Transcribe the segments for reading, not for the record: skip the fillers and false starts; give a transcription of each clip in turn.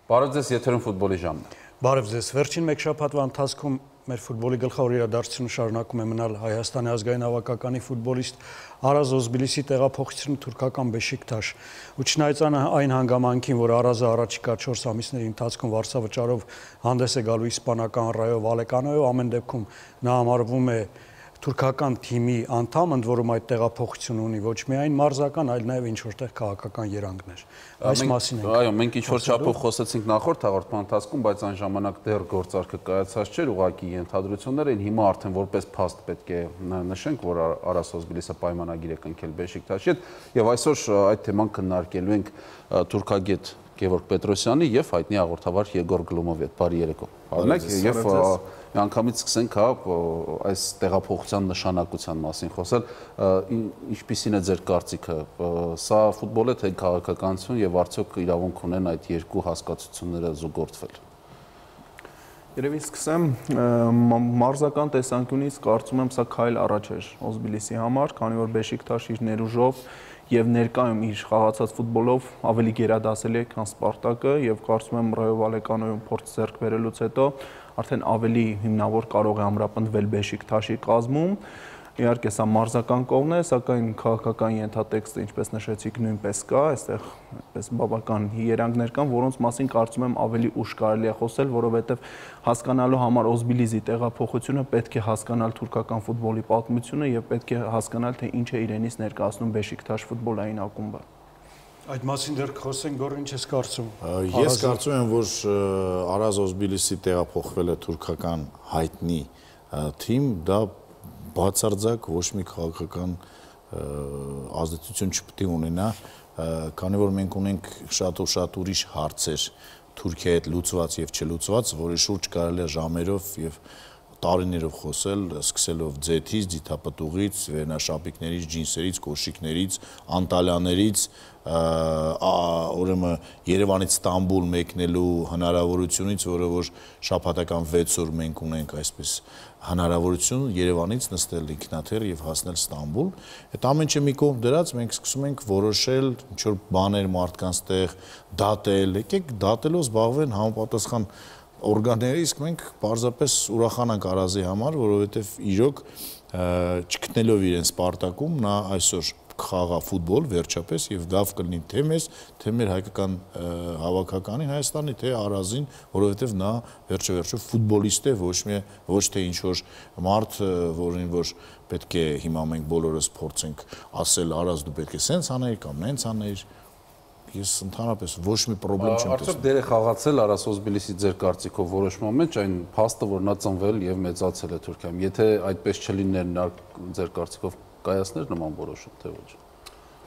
Բարև ձեզ, եթերում ֆուտբոլի ժամն է։ Բարև ձեզ, վերջին մեկ շաբաթվա ընթացքում մեր ֆուտբոլի գլխավոր իրադարձությունը շարունակում է մնալ Հայաստանի ազգային հավաքականի ֆուտբոլիստ Արազ Օզբիլիսի տեղափոխությունը թուրքական Բեշիկտաշ։ Ու չնայած այն հանգամանքին, որ Արազը առաջիկա 4 ամիսների ընթացքում վարձավճարով հանդես է գալու իսպանական Ռայո Վալեկանոյով, ամեն դեպքում նա համարվում է թուրքական թիմի անդամ, ընդ որում այդ տեղափոխությունը ունի ոչ միայն մարզական, այլ նաև ինչ որտեղ քաղաքական երանգներ։ Այս մասին ենք։ Այո, մենք ինչ որ չափով խոսեցինք նախորդ հաղորդման ընթացքում, բայց այն ժամանակ դեռ գործարքը կայացած չէր, ուղղակի ենթադրություններ էին, հիմա արդեն որպես փաստ պետք է նշենք, որ Արազ Օզբիլիսը պայմանագիր է կնքել Բեշիկտաշի հետ, եւ այսօր այդ թեման քննարկելու ենք թուրքագետ Գևորգ Պետրոսյանի եւ հայտնի հաղորդավար Եգոր Գլումովի հետ։ Բարի երեկո։ Բարև եւ միանգամից սկսենք այս տեղափոխության նշանակության մասին խոսել, ինչպիսին է ձեր կարծիքը, սա ֆուտբոլ է թե քաղաքականություն եւ արդյոք իրավունք ունեն այդ երկու հասկացությունները զուգորդվել։ Երևի սկսեմ մարզական տեսանկյունից կարծում եմ սա քայլ առաջ էր Օզբիլիսի համար, քանի որ Բեշիկտաշ իր ներուժով եւ ներկայում իր խաղացած ֆուտբոլով ավելի գերադասելի է, քան Սպարտակը եւ կարծում եմ Ռայո Վալեկանոյում փորձ ձեռք բերելուց հետո արդեն ավելի հիմնավոր կարող է ամրապնդվել Բեշիկտաշի կազմում։ Իհարկե սա մարզական կողմն է, սակայն քաղաքական ենթատեքստը, ինչպես նշեցիք, նույնպես կա, այստեղ այդպես բավական երանգներ կան, որոնց մասին կարծում եմ ավելի ուշ կարելի է խոսել, որովհետև հասկանալու համար Օզբիլիսի տեղափոխությունը պետք է հասկանալ թուրքական ֆուտբոլի պատմությունը եւ պետք է հասկանալ, թե ինչ է իրենից ներկայացնում Բեշիկտաշ ֆուտբոլային ակումբը։ Այդ մասին դեռ խոսենք, Գոր, ինչ ես կարծում։ Ես կարծում եմ, որ Արազ Օզբիլիսի տեղափոխվելը թուրքական հայտնի թիմ, դա բացարձակ ոչ մի քաղաքական ազդեցություն չպետք է ունենա, քանի որ մենք ունենք շատ ուրիշ հարցեր Թուրքիայի հետ լուծված եւ չլուծված, որի շուրջ կարելի է ժամերով եւ տարիներով խոսել, սկսելով ձեթից, ձիթապտուղից, վերնաշապիկներից, ջինսերից, կոշիկներից, անտալիաներից, ուրեմն Երևանից Ստամբուլ մեկնելու հնարավորությունից, որը որ շաբաթական 6 օր մենք ունենք այսպես հնարավորություն Երևանից նստել ինքնաթիռ եւ հասնել Ստամբուլ։ Այդ ամեն ինչը մի կողմ դրած մենք սկսում ենք որոշել ինչ որ բաներ մարդկանց տեղ դատել, եկեք դատելով զբաղվեն համապատասխան օրգանները, իսկ մենք պարզապես ուրախանանք Արազի համար, որովհետեւ իրոք չգտնելով իրեն Սպարտակում նա այսօր խաղա ֆուտբոլ վերջապես եւ դավ կլինի թե մեզ, թե մեր հայկական հավաքականին Հայաստանի, թե Արազին, որովհետեւ նա վերջը ֆուտբոլիստ է, ոչ թե ինչ որ մարդ, որին որ պետք է հիմա մենք բոլորս փորձենք ասել Արազ դու պետք է սենց անել կամ նենց անել։ Ես ընդհանրապես ոչ մի խնդրեմ չեմ տեսնում։ Արդյոք դեր է խաղացել Արազ Օզբիլիսի ձեր կարծիքով որոշման մեջ այն փաստը, որ նա ծնվել եւ մեծացել է Թուրքիայում։ Եթե այդպես չլիներ, նա ձեր կարծիքով կայացներ նման որոշում, թե ոչ։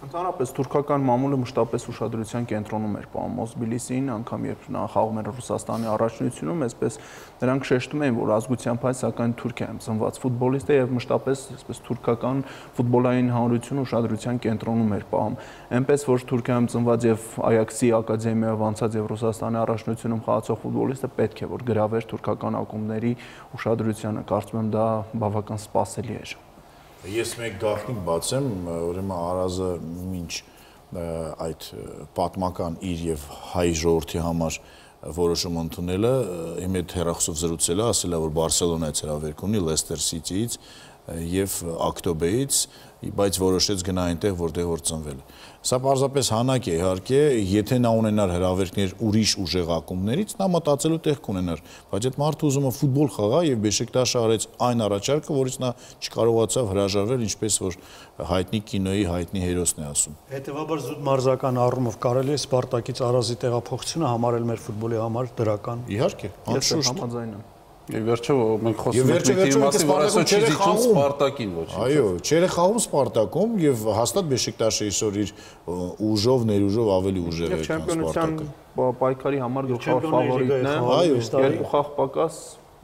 Ընդհանրապես թուրքական մամուլը մշտապես ուշադրության կենտրոնում էր պահում Օզբիլիսին, անգամ երբ նա խաղում էր Ռուսաստանի առաջնությունում, այսպես նրանք շեշտում էին, որ ազգությամբ հայ, սակայն Թուրքիայում ծնված ֆուտբոլիստ է եւ մշտապես այսպես թուրքական ֆուտբոլային հանրությունը ուշադրության կենտրոնում էր պահում։ Այնպես որ Թուրքիայում ծնված եւ Այաքսի ակադեմիայով անցած եւ Ռուսաստանի առաջնությունում խաղացող ֆուտբոլիստը պետք է որ գրավեր թուրքական ակումբների ուշադրությանը, կարծում եմ դա բավական սպասելի էր։ Ես մեկ գաղտնիք բացեմ, ուրեմն Արազը մինչ այդ պատմական իր եւ հայ ժողովրդի համար որոշում ընդունելը, իմ հետ հեռախոսով զրուցել է, ասել է, որ Բարսելոնայից հրավերք ունի, Լեստեր Սիթիից եւ Ակտոբեից, բայց որոշեց գնա այնտեղ, որտեղ որ ծնվել է։ Սա պարզապես հանակ է, իհարկե, եթե նա ունենար հրավերքներ ուրիշ ուժեղ ակումբներից, նա մտածելու տեղ կունենար, բայց այդ մարդը ուզում է ֆուտբոլ խաղա եւ Բեշիկտաշը արեց այն առաջարկը, որից նա չկարողացավ հրաժարվել, ինչպես որ հայտնի կինոյի հայտնի հերոսն է ասում։ Հետևաբար զուտ մարզական առումով կարելի է Սպարտակից Արազի տեղափոխությունը համարել մեր ֆուտբոլի համար դրական։ Իհարկե, անշուշտ համաձայն եմ։ Եվ վերջը մենք խոսում ենք մի մասի, որ այսօր չի դիչում Սպարտակին ոչ։ Այո, չէր է խաղում Սպարտակում եւ հաստատ Բեշիկտաշը այսօր իր ուժով, ներուժով ավելի ուժեղ է, քան Սպարտակը։ Պայքարի համար գլխավոր ֆավորիտն է, երկու խաղ պակաս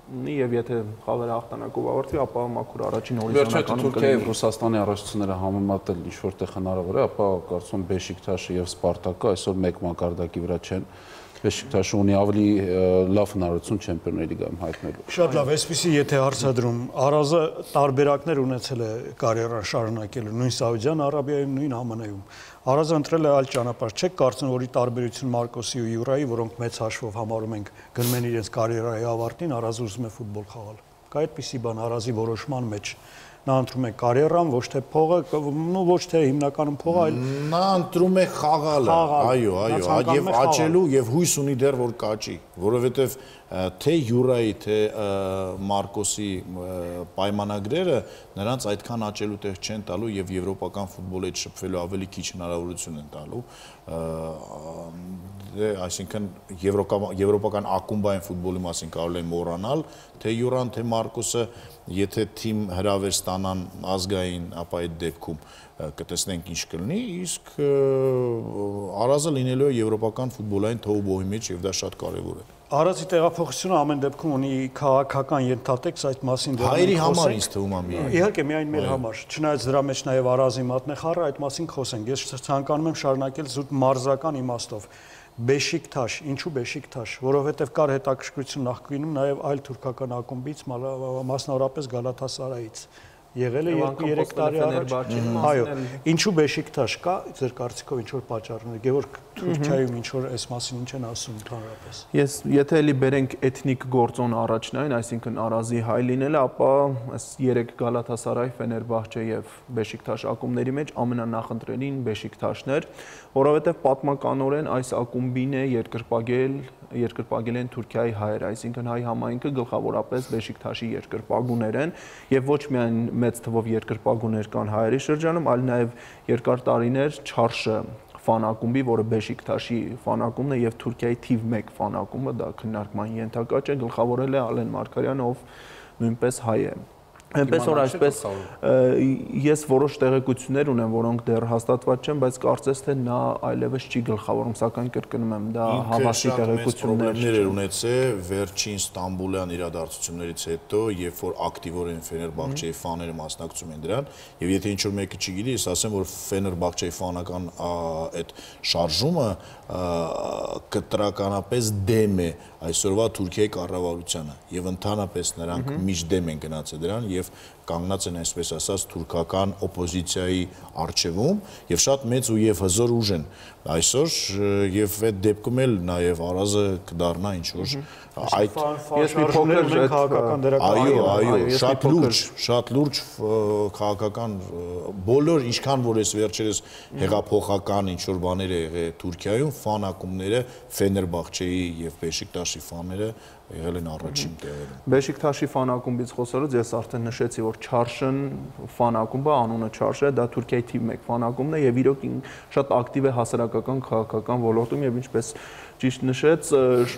ունի եւ եթե խաղերը հաղթանակով ավարտվի, ապա մաքուր առաջին հորիզոնականում Թուրքիայի եւ Ռուսաստանի առաջնությունները համեմատել ինչ որտեղ հնարավոր է, ապա կարծում եմ Բեշիկտաշը եւ Սպարտակը այսօր մեկ մակարդակի վրա չեն։ Բեշիկտաշը ունի ավելի լավ հնարավորություն Չեմպիոնների լիգայում հայտնելու։ Շատ լավ, այսպեսի եթե հարցադրում, Արազը տարբերակներ ունեցել է կարիերան շարունակելու, նույն Սաուդյան Արաբիայում, նույն ԱՄՆ-ում։ Արազը ընտրել է այլ ճանապարհ, չեք կարծում, որ ի տարբերություն Մարկոսի ու Յուրայի, որոնք մեծ հաշվով համարում ենք գնում են իրենց կարիերայի ավարտին, Արազը ուզում է ֆուտբոլ խաղալ։ Կա այդպիսի բան Արազի որոշման մեջ։ Նա ընտրում է կարիերան, ոչ թե փողը, ոչ թե հիմնականում փողը, այլ նա ընտրում է խաղալը, այո, եւ աճելու եւ հույս ունի դեռ որ կաճի, որովհետեւ թե Յուրայի, թե Մարկոսի պայմանագրերը նրանց այդքան աճելու տեղ չեն տալու եւ եվրոպական ֆուտբոլի հետ շփվելու ավելի քիչ հնարավորություն են տալու, այսինքն եվրոպական ակումբային ֆուտբոլի մասին կարող են մոռանալ, թե Յուրան, թե Մարկոսը, եթե թիմ հրավեր ստանան ազգային, ապա այդ դեպքում կտեսնենք ինչ կլինի, իսկ Արազը լինելու է եվրոպական ֆուտբոլային թոուբոհի մեջ եւ դա շատ կարեւոր է։ Արազի տեղափոխությունը ամեն դեպքում ունի քաղաքական ենթատեքստ, այդ մասին հայերի համար ինձ թվում է միայն։ Իհարկե միայն մեր համար, չնայած դրա մեջ նաև Արազի մատնեխառը, այդ մասին խոսենք։ Ես ցանկանում եմ շարունակել զուտ մարզական իմաստով։ Բեշիկտաշ, ինչու Բեշիկտաշ, որովհետև կար հետաքրքրություն նախկինում նաև այլ թուրքական ակումբից, մասնավորապես Գալաթասարայից։ Եղել է 2-3 տարի առաջ։ Այո, ինչու Բեշիկտաշ կա, ձեր կարծիքով ինչ որ պատճառներ, Գևորգ, Թուրքիայում ինչ որ այս մասին ինչ են ասում ընդհանրապես։ Ես եթե էլի բերենք էթնիկ գործոն առաջնային, այսինքն Արազի հայ լինելը, ապա այս 3 Գալաթասարայ, Ֆեներբախչե եւ Բեշիկտաշ ակումբների մեջ ամենանախընտրելին Բեշիկտաշն էր, որովհետեւ պատմականորեն այս ակումբին է երկրպագել են Թուրքիայի հայեր, այսինքն հայ համայնքը գլխավորապես Բեշիկտաշի երկրպագուներ են եւ ոչ միայն մեծ թվով երկրպագուներ կան հայերի շրջանում, այլ նաեւ երկար տարիներ Չարշը ֆանակումբի, որը Բեշիկտաշի ֆանակումն է եւ Թուրքիայի թիվ 1 ֆանակումը, դա քննարկման ենթակա չէ, գլխավորել է Ալեն Մարկարյանը, ով նույնպես հայ է։ Այնպես որ այսպես ես որոշ տեղեկություններ ունեմ, որոնք դեռ հաստատված չեն, բայց կարծես թե նա այլևս չի գլխավորում, սակայն կրկնում եմ, դա հավաստի տեղեկություններ էր ունեցել վերջին Ստամբուլյան իրադարձություններից հետո, երբ որ ակտիվորեն Ֆեներբախչեի ֆաները մասնակցում են դրան, եւ եթե ինչ որ մեկը չգիտի, ես ասեմ, որ Ֆեներբախչեի ֆանական այդ շարժումը կտրականապես դեմ է այսօրվա Թուրքիայի կառավարությանը եւ ընդհանրապես նրանք միշտ դեմ են գնացել դրան եւ կանգնած են այսպես ասած թուրքական օպոզիցիայի առջևում եւ շատ մեծ ու եւ հզոր ուժ են այսօր եւ այդ դեպքում էլ նաեւ Արազը կդառնա ինչ որ այդ ես մի փոքր քաղաքական դերակատարություն շատ լուրջ քաղաքական բոլոր ինչքան որ ես վերջերս հեղափոխական ինչ որ բաներ է եղել Թուրքիայում ֆանակումները Ֆեներբախչեի եւ Բեշիկտաշի ֆաները եղել են առաջին տեղերում։ Բեշիկտաշի ֆանակումբից խոսելուց ես արդեն նշեցի, որ Չարշն ֆանակումբը, անունը Չարշ է, դա Թուրքիայի թիվ 1 ֆանակումբն է եւ իրոք շատ ակտիվ է հասարակական քաղաքական ոլորտում եւ ինչպես ճիշտ նշեց,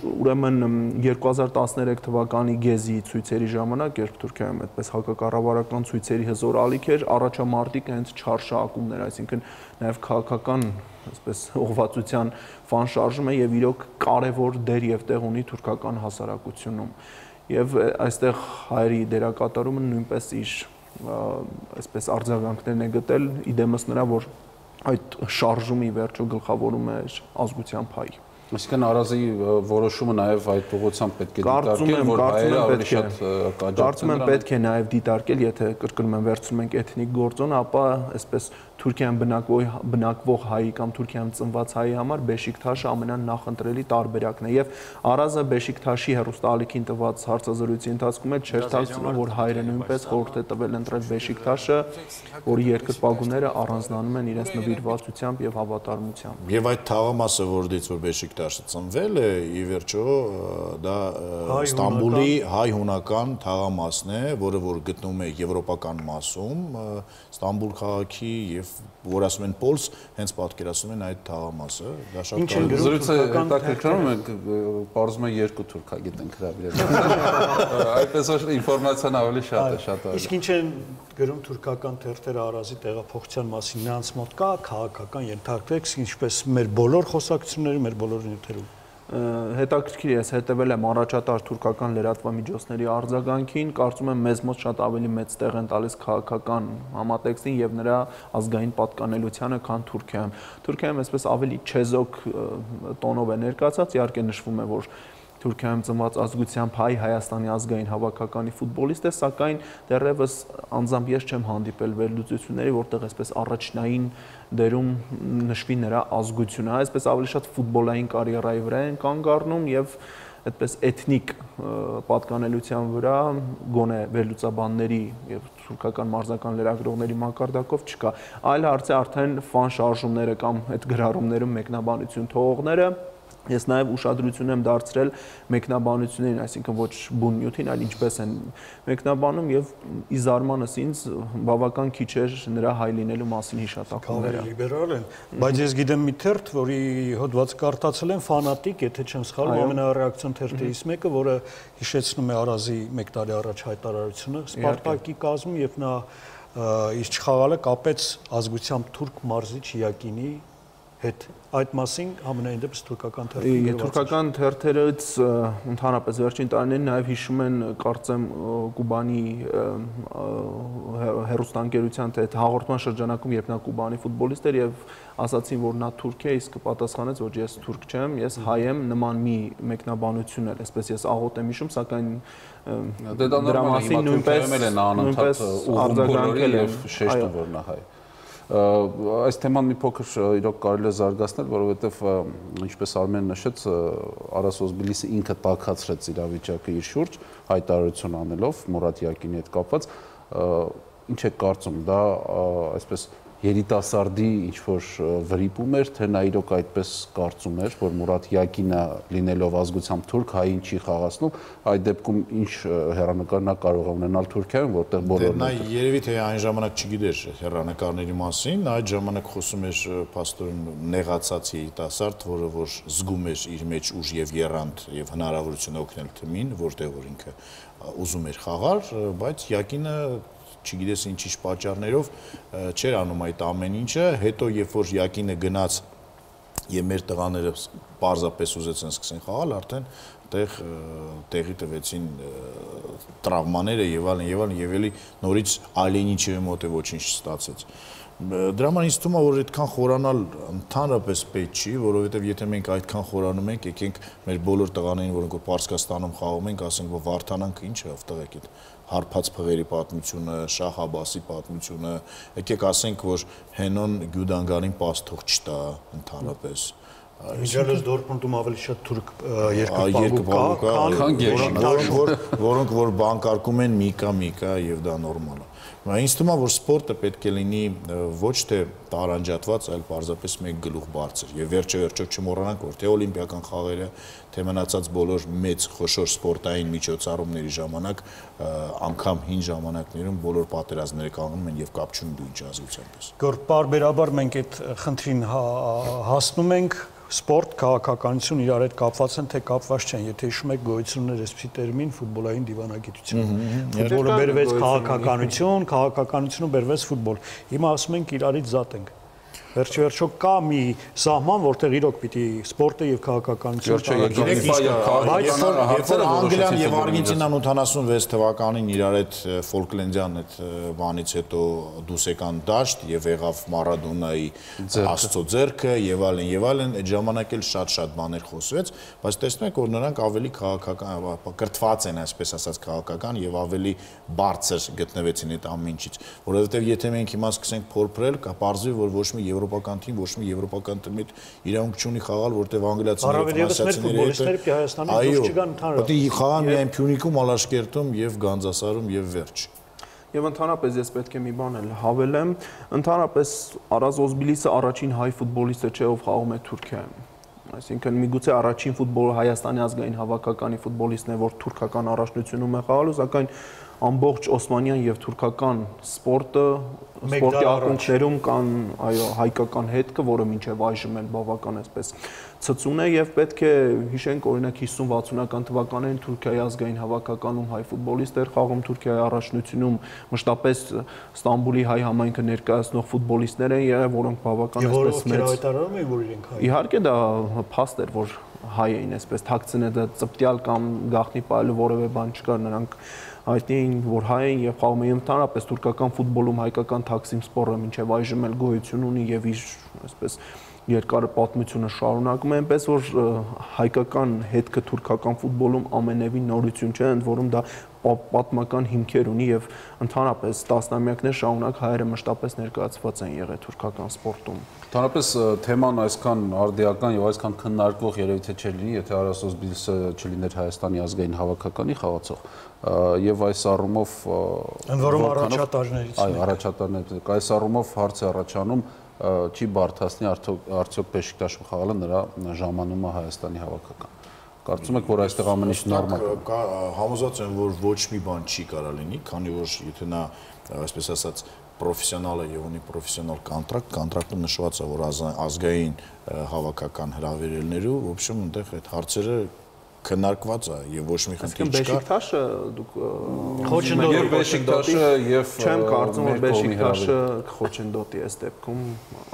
ուրեմն 2013 թվականի Գեզի ցույցերի ժամանակ, երբ Թուրքիայում այդպես հակակառավարական ցույցերի հզոր ալիք էր, առաջամարտիկ հենց Չարշը ակումբներ, այսինքն նաեւ քաղաքական այսպես ուղղվածության ֆան շարժում է եւ իրոք կարեւոր դեր եւ տեղ ունի թուրքական հասարակությունում եւ այստեղ հայերի դերակատարումը նույնպես իր այսպես արձագանքներն է գտել իդեմս նրա որ այդ շարժումի վերջո գլխավորում է ազգությամբ հայ Այսինքն Արազի որոշումը նաև այդ ուղղությամբ պետք է դիտարկել, որ հայերը ավելի շատ կաջակցեն։ Կարծում եմ պետք է նաև դիտարկել, եթե կրկնում եմ վերցնում ենք էթնիկ գործոն, ապա այսպես Թուրքիայում բնակվող հայի կամ Թուրքիայում ծնված հայի համար Բեշիկտաշը ամենանախընտրելի տարբերակն է եւ Արազը Բեշիկտաշի հերոստալիքին տված հարցազրույցի ընթացքում էլ չէր թաքցնում, որ հայրը նույնպես խորհուրդ է տվել ընտրել Բեշիկտաշը, որի երկրպագուները առանձնանում են իրենց նվիրվածությամբ եւ հավատարմությամբ։ Եվ այդ թաղամասը, որից որ Բեշիկտաշը ծնվել է, ի վերջո դա Ստամբուլի հայ-հունական թաղամասն է, որը որ գտնվում է եվրոպական մասում, Ստամբուլ քաղաքի եւ որ ասում են Պոլս, հենց պատկերացնում են այդ թաղամասը, դա շատ կարևոր է։ Զրույցը հետաքրքրում է, պարզում է երկու թուրքագիտ ենք հրավիրել։ Այդպես որ ինֆորմացիան ավելի շատ է, շատ ավելի։ Իսկ ինչ են գրում թուրքական թերթերը Արազի տեղափոխության մասին, նրանց մոտ կա քաղաքական ենթարկվեք, ինչպես մեր բոլոր խոսակցություններում, մեր բոլոր նյութերում։ հետաքրքիր ես հետևել եմ առաջատար թուրքական լրատվամիջոցների արձագանքին, կարծում եմ մեզ մոտ շատ ավելի մեծ տեղ են տալիս քաղաքական համատեքստին եւ նրա ազգային պատկանելությանը, քան Թուրքիայում։ Թուրքիայում այսպես ավելի չեզոք տոնով է ներկայացած, իհարկե նշվում է, որ Թուրքիայում ծնված ազգությամբ հայ Հայաստանի ազգային հավաքականի ֆուտբոլիստ է, սակայն դեռևս անձամբ ես չեմ հանդիպել վերլուծությունների, որտեղ այսպես առաջնային դերում նշվի նրա ազգությունը, այսպես ավելի շատ ֆուտբոլային կարիերայի վրա են կանգ առնում եւ այդպես էթնիկ պատկանելության վրա գոնե վերլուծաբանների եւ թուրքական մարզական լրագրողների մակարդակով չկա։ Այլ հարց է արդեն ֆան շարժումները կամ այդ գրառումներում մեկնաբանություն թողողները։ Ես նաև ուշադրություն եմ դարձրել մեկնաբանություններին, այսինքն ոչ բուն նյութին, այլ ինչպես են մեկնաբանում եւ ի զարմանս ինձ բավական քիչ էր նրա հայ լինելու մասին հիշատակումները։ Լիբերալ են, բայց ես գիտեմ մի թերթ, որի հոդվածը կարդացել եմ, ֆանատիկ, եթե չեմ սխալվում, ամենառեակցիոն թերթերից մեկը, որը հիշեցնում է Արազի 1 տարի առաջ հայտարարությունը Սպարտակի կազմում, երբ նա իր չխաղալը կապեց ազգությամբ թուրք մարզիչ Յակինի հետ այդ մասին ամենայն դեպս թուրքական թերթերը թուրքական թերթերից ընդհանրապես վերջին տարիներին նաև հիշում են կարծեմ Կուբանի հերոստանգերության թե հաղորդման շրջանակում երբ նա Կուբանի ֆուտբոլիստ էր եւ ասացին որ նա թուրք է իսկ պատասխանեց որ ես թուրք չեմ ես հայ եմ նման մի մեկնաբանություն էր այսպես ես աղոտ եմ հիշում սակայն դրա մասին նույնպես արձագանքել եւ շեշտում որ նա հայ այս թեման մի փոքր իրոք կարելի է զարգացնել, որովհետև ինչպես Արմենը նշեց, Արաս Օզբիլիսը ինքը տաքացրեց իրավիճակը իր շուրջ, հայտարարություն անելով Մուրադ Յակինի հետ կապված, ինչ է կարծում, դա այսպես երիտասարդի ինչ-որ վրիպում էր, թե նա իրոք այդպես կարծում էր, որ Մուրադ Յակինը լինելով ազգությամբ թուրք հային չի խաղացնում, այդ դեպքում ինչ հեռանկար նա կարող է ունենալ Թուրքիայում, որտեղ բոլորն նա երևի թե այն ժամանակ չգիտեր հեռանկարների մասին, այդ ժամանակ խոսում էր փաստորեն նեղացած երիտասարդ, որը որ զգում էր իր մեջ ուժ եւ եռանդ եւ հնարավորություն օգնել թիմին, որտեղ որ ինքը ուզում էր խաղալ, բայց Յակինը չգիտես ինչ պատճառներով չէր անում այդ ամեն ինչը, հետո երբ որ Յակինը գնաց եւ մեր տղաները պարզապես ուզեցին սկսեն խաղալ, արդեն տեղի տվեցին տրավմաները եւ այլն եւ էլի նորից Ալենիչևի մոտ է ոչինչ չստացեց։ Դրա համար ինձ թվում է որ այդքան խորանալ ընդհանրապես պետք չի, որովհետեւ եթե մենք այդքան խորանում ենք, եկենք մեր բոլոր տղաներին, որոնք Պարսկաստանում խաղում են, ասենք որ Վարդանանքը ինչ է տղեկ այդ հարբած փղերի պատմությունը, Շահ Աբասի պատմությունը, եկեք ասենք որ Հենոն Գյուդանգանին պաստող չտա ընդհանրապես։ Միջալես Դորտմունդում ավելի շատ թուրք երկրպագու կա, որոնք որ բանկարկում են միկա եւ դա նորմալ է։ Ինձ թվում է որ սպորտը պետք է լինի ոչ թե տարանջատված, այլ պարզապես մեկ գլուխ բարձր։ Եվ վերջը չմոռանանք, որ թե օլիմպիական խաղերը, թե մնացած բոլոր մեծ խոշոր սպորտային միջոցառումների ժամանակ, անգամ հին ժամանակներում բոլոր պատերազմները կանգնում են եւ կապ չունեն դու ինչ ազգությամբ ես։ Գորգ բարբերաբար մենք այդ խնդրին հասնում ենք սպորտ, քաղաքականություն իրար հետ կապված են, թե կապված չեն, եթե հիշում եք գոյություն ուներ այսպիսի տերմին ֆուտբոլային դիվանագիտություն։ Ֆուտբոլը բերվեց քաղաքականություն, քաղաքականությունը բերվեց ֆուտբոլ։ Հիմա ասում ենք իրարից զատ ենք։ Վերջիվերջո կա մի սահման, որտեղ իրոք պիտի սպորտը եւ քաղաքականությունը Բայց Անգլիան եւ Արգենտինան 86 թվականին իրար այդ Ֆոլկլենդյան այդ բանից հետո դուրս եկան դաշտ եւ եղավ Մարադոնայի Աստծո ձեռքը եւ այլն, այդ ժամանակ էլ շատ բաներ խոսվեց, բայց տեսնում եք որ նրանք ավելի քաղաքական կրթված են, այսպես ասած քաղաքական եւ ավելի բարձր գտնվեցին այդ ամեն ինչից, որովհետեւ եթե մենք հիմա սկսենք փորփրել, կպարզվի որ ոչ մի եվրոպական թիմ, ոչ մի եվրոպական թիմից իրավունք չունի խաղալ, որտեղ անգլիացիները, ֆրանսիացիները պետք է խաղան միայն Փյունիկում, Ալաշկերտում եւ Գանձասարում եւ վերջ։ Եվ ընդհանրապես ես պետք է մի բան էլ հավելեմ, ընդհանրապես Արազ Օզբիլիսը առաջին հայ ֆուտբոլիստը չէ, ով խաղում է Թուրքիայում։ Այսինքն միգուցե առաջին ֆուտբոլ Հայաստանի ազգային հավաքականի ֆուտբոլիստն է, որ թուրքական առաջնությունում է խաղալու, սակայն ամբողջ օսմանյան եւ թուրքական սպորտի ակունքներում կան հայկական հետքը, որը մինչև այժմ էլ բավական այսպես ցցուն է եւ պետք է հիշենք օրինակ 50-60-ական թվականներին Թուրքիայի ազգային հավաքականում հայ ֆուտբոլիստ էր խաղում, Թուրքիայի առաջնությունում մշտապես Ստամբուլի հայ համայնքը ներկայացնող ֆուտբոլիստներ են եղել, որոնք բավական այսպես մեծ։ Եվ որոնք հայտարարում են, որ իրենք հայ։ Իհարկե դա փաստ էր, որ հայ էին, այսպես թաքցնե դա ծպտյալ կամ գաղտնի պայելու որևէ բան չկար, նրանք հայտնի էին, որ հայ էին եւ խաղում էին ընդհանրապես թուրքական ֆուտբոլում հայկական Թաքսիմ սպորը մինչեւ այժմ էլ գոյություն ունի եւ իր այսպես երկար պատմությունը շարունակում է, այնպես որ հայկական հետքը թուրքական ֆուտբոլում ամենևին նորություն չէ, ընդ որում դա պատմական հիմքեր ունի եւ ընդհանրապես տասնամյակներ շարունակ հայերը մշտապես ներկայացված են եղել թուրքական սպորտում։ Ընդհանրապես թեման այսքան արդիական եւ այսքան քննարկվող երևի թե չէր լինի, եթե Արասոս Բիլսը չլիներ Հայաստանի ազգային հավաքականի խաղացող եւ այս առումով ընդ որում առաջատարներից այո, առաջատարներից այս առումով հարց է առաջանում չի բարթացնի արդյոք Բեշիկտաշում խաղալը նրա ժամանումը Հայաստանի հավաքական։ Կարծում եք, որ այստեղ ամեն ինչ նորմալ է։ Համոզված եմ, որ ոչ մի բան չի կարա լինի, քանի որ եթե նա, այսպես ասած, պրոֆեսիոնալ է եւ ունի պրոֆեսիոնալ կոնտրակտը նշված է, որ ազգային հավաքական հրավերելներու, в общем, այնտեղ այդ հարցերը քննարկված է եւ ոչ մի խնդիր չկա։ Բեշիկտաշը դուք Խոչընդոտի Բեշիկտաշը եւ չեմ կարծում որ Բեշիկտաշը խոչընդոտի այս դեպքում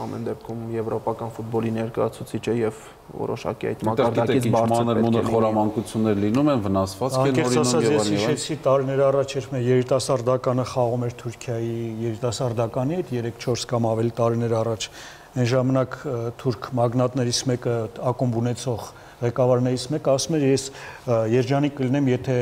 ամեն դեպքում եվրոպական ֆուտբոլի ներկայացուցիչ է եւ որոշակի այդ մակարդակից բարձր մոներ խորամանկություններ լինում են վնասվածքեր օրինում եւ այլն։ Հիշեցի տարիներ առաջ էր մեր երիտասարդականը խաղում էր Թուրքիայի երիտասարդականի հետ 3-4 կամ ավելի տարիներ առաջ այն ժամանակ թուրք մագնատներից մեկը ակումբ ունեցող ղեկավարներից մեկը ասում էր ես երջանիկ կլինեմ եթե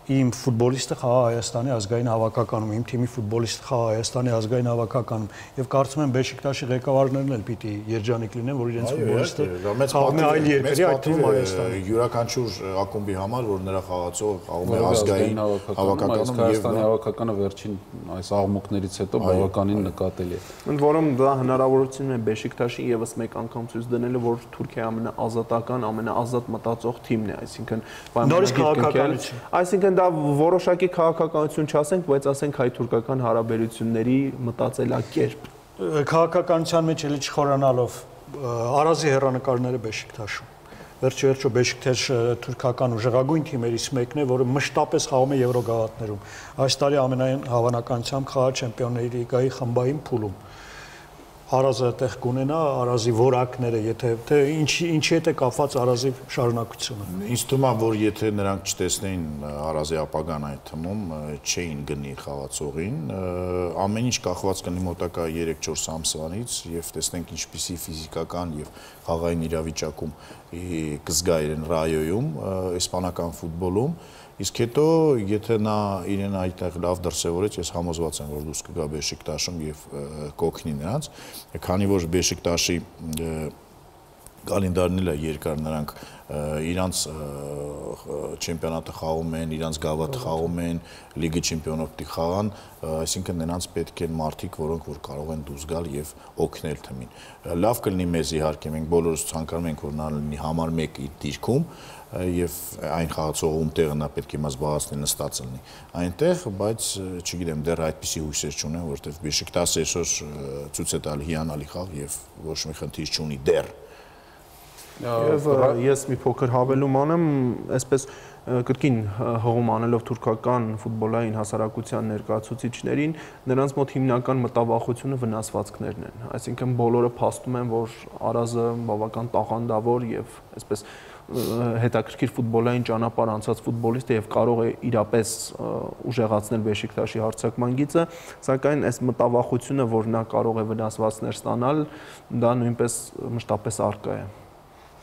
իմ ֆուտբոլիստը խաղա Հայաստանի ազգային հավաքականում, իմ թիմի ֆուտբոլիստը խաղա Հայաստանի ազգային հավաքականում եւ կարծում եմ Բեշիկտաշի ղեկավարներն էլ պիտի երջանիկ լինեն, որ իրենց ֆուտբոլիստը խաղում է այլ երկրի, այդ թվում Հայաստանի։ Յուրաքանչյուր ակումբի համար, որ նրա խաղացող խաղում է ազգային հավաքականում եւ Հայաստանի հավաքականը վերջին այս աղմուկներից հետո բավականին նկատելի է։ Ընդ որում դա հնարավորություն է Բեշիկտաշին եւս մեկ անգամ ցույց դնելը, որ Թուրքիայի ամենաազատական, ամենաազատ մտածող թիմն է, այսինքն այսինքն դա որոշակի քաղաքականություն չասենք, բայց ասենք հայ-թուրքական հարաբերությունների մտածելակերպ։ Քաղաքականության մեջ էլի չխորանալով Արազի հեռանկարները Բեշիկտաշում։ Վերջիվերջո Բեշիկտաշը թուրքական ուժեղագույն թիմերից մեկն է, որը մշտապես խաղում է Եվրոգաղաթներում։ Այս տարի ամենայն հավանականությամբ խաղա Չեմպիոնների լիգայի խմբային փուլում։ Արազը այդտեղ կունենա Արազի որակները, եթե ինչի հետ է կապված Արազի շարունակությունը։ Ինձ թվում է, որ եթե նրանք չտեսնեին Արազի ապագան այդ թվում, չէին գնի խաղացողին, ամեն ինչ կախված կլինի մոտակա 3-4 ամսվանից եւ տեսնենք ինչպիսի ֆիզիկական եւ խաղային իրավիճակում կզգա իրեն Ռայոյում, իսպանական ֆուտբոլում։ Իսկ հետո, եթե նա իրեն այդտեղ լավ դրսևորեց, ես համոզված եմ, որ դուրս կգա Բեշիկտաշում եւ կօգնի նրանց, քանի որ Բեշիկտաշի կալենդարն էլ է երկար, նրանք իրանց չեմպիոնատը խաղում են, իրանց գավաթը խաղում են, լիգի չեմպիոնով պիտի խաղան, այսինքն նրանց պետք են մարդիկ, որոնք որ կարող են դուրս գալ եւ օգնել թիմին։ Լավ կլինի մեզ իհարկե, մենք բոլորս ցանկանում ենք, որ նա լինի համար 1 իր դիրքում եւ այն խաղացողում տեղը նա պետք է զբաղեցնի նստած լինի այնտեղ, բայց չգիտեմ դեռ այդպիսի հույսեր չունեմ, որովհետեւ Բեշիկտաշը այսօր ցույց է տալի հիանալի խաղ եւ ոչ մի խնդիր չունի դեռ։ Եվ ես մի փոքր հավելում անեմ, այսպես կրկին հողում անելով թուրքական ֆուտբոլային հասարակության ներկայացուցիչներին, նրանց մոտ հիմնական մտավախությունը վնասվածքներն են։ Այսինքն բոլորը փաստում են, որ Արազը բավական տաղանդավոր եւ այսպես հետաքրքիր ֆուտբոլային ճանապարհ անցած ֆուտբոլիստ է եւ կարող է իրապես ուժեղացնել Բեշիկտաշի հարձակման գիծը, սակայն այս մտավախությունը, որ նա կարող է վնասվածքներ ստանալ, դա նույնպես մշտապես առկա է։